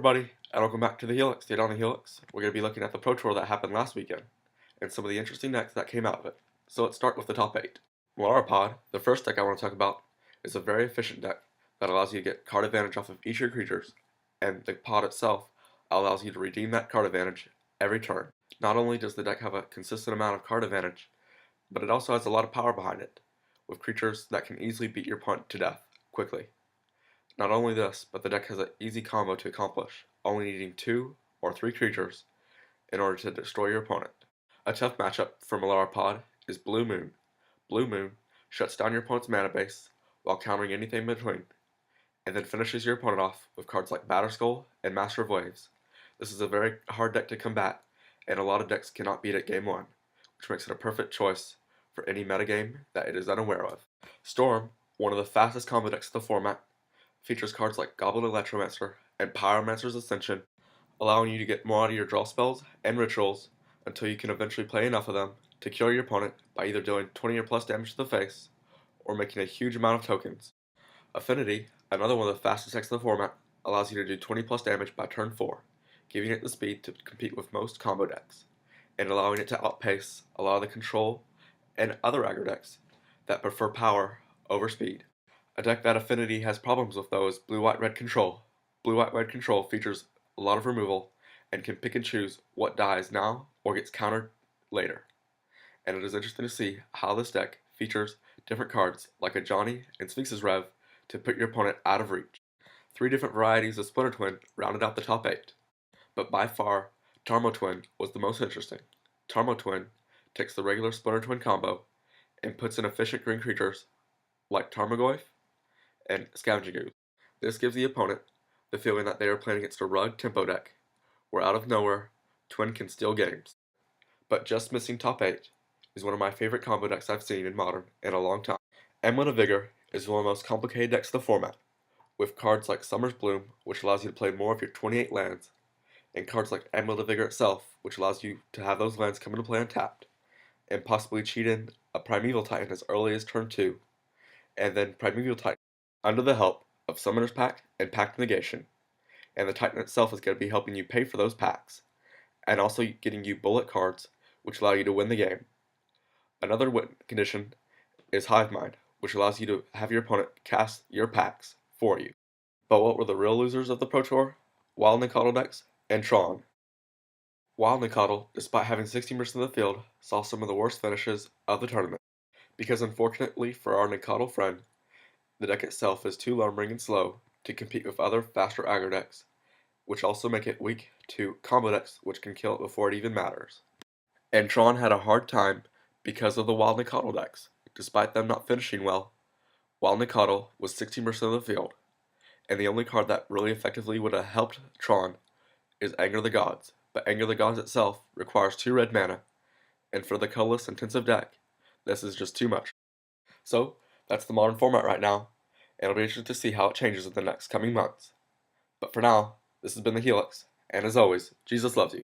everybody, and welcome back to the Helix. Today on the Helix, we're going to be looking at the Pro Tour that happened last weekend, and some of the interesting decks that came out of it. So let's start with the top 8. Pod, the first deck I want to talk about, is a very efficient deck that allows you to get card advantage off of each of your creatures, and the pod itself allows you to redeem that card advantage every turn. Not only does the deck have a consistent amount of card advantage, but it also has a lot of power behind it, with creatures that can easily beat your opponent to death quickly. Not only this, but the deck has an easy combo to accomplish, only needing 2 or 3 creatures in order to destroy your opponent. A tough matchup for Pod is Blue Moon. Blue Moon shuts down your opponent's mana base while countering anything in between, and then finishes your opponent off with cards like Batterskull and Master of Waves. This is a very hard deck to combat, and a lot of decks cannot beat it game 1, which makes it a perfect choice for any metagame that it is unaware of. Storm, one of the fastest combo decks of the format, features cards like Goblin Electromancer and Pyromancer's Ascension, allowing you to get more out of your draw spells and rituals until you can eventually play enough of them to kill your opponent by either dealing 20 or plus damage to the face or making a huge amount of tokens. Affinity, another one of the fastest decks of the format, allows you to do 20 plus damage by turn 4, giving it the speed to compete with most combo decks, and allowing it to outpace a lot of the control and other aggro decks that prefer power over speed. A deck that Affinity has problems with though is Blue-White-Red Control. Blue-White-Red Control features a lot of removal and can pick and choose what dies now or gets countered later. And it is interesting to see how this deck features different cards like a Johnny and Sphinx's Rev to put your opponent out of reach. 3 different varieties of Splinter Twin rounded out the top 8, but by far, Tarmo Twin was the most interesting. Tarmo Twin takes the regular Splinter Twin combo and puts in efficient green creatures like Tarmogoyf and Scavenging Ooze. This gives the opponent the feeling that they are playing against a rugged tempo deck, where out of nowhere, Twin can steal games. But just missing top 8 is one of my favorite combo decks I've seen in Modern in a long time. Emblem of Vigor is one of the most complicated decks of the format, with cards like Summer's Bloom, which allows you to play more of your 28 lands, and cards like Emblem of Vigor itself, which allows you to have those lands come into play untapped, and possibly cheat in a Primeval Titan as early as turn 2, and then Primeval Titan under the help of Summoner's Pact and Pact Negation, and the Titan itself is going to be helping you pay for those packs, and also getting you bullet cards, which allow you to win the game. Another win condition is Hive Mind, which allows you to have your opponent cast your packs for you. But what were the real losers of the Pro Tour? Wild Nicottle decks and Tron. Wild Nicottle, despite having 16% of the field, saw some of the worst finishes of the tournament, because unfortunately for our Nicottle friend, the deck itself is too lumbering and slow to compete with other faster aggro decks, which also make it weak to combo decks which can kill it before it even matters. And Tron had a hard time because of the Wild Nicottle decks. Despite them not finishing well, Wild Nicottle was 16% of the field, and the only card that really effectively would have helped Tron is Anger the Gods, but Anger the Gods itself requires 2 red mana, and for the colorless intensive deck, this is just too much. So, that's the Modern format right now, and it'll be interesting to see how it changes in the next coming months. But for now, this has been the Helix, and as always, Jesus loves you.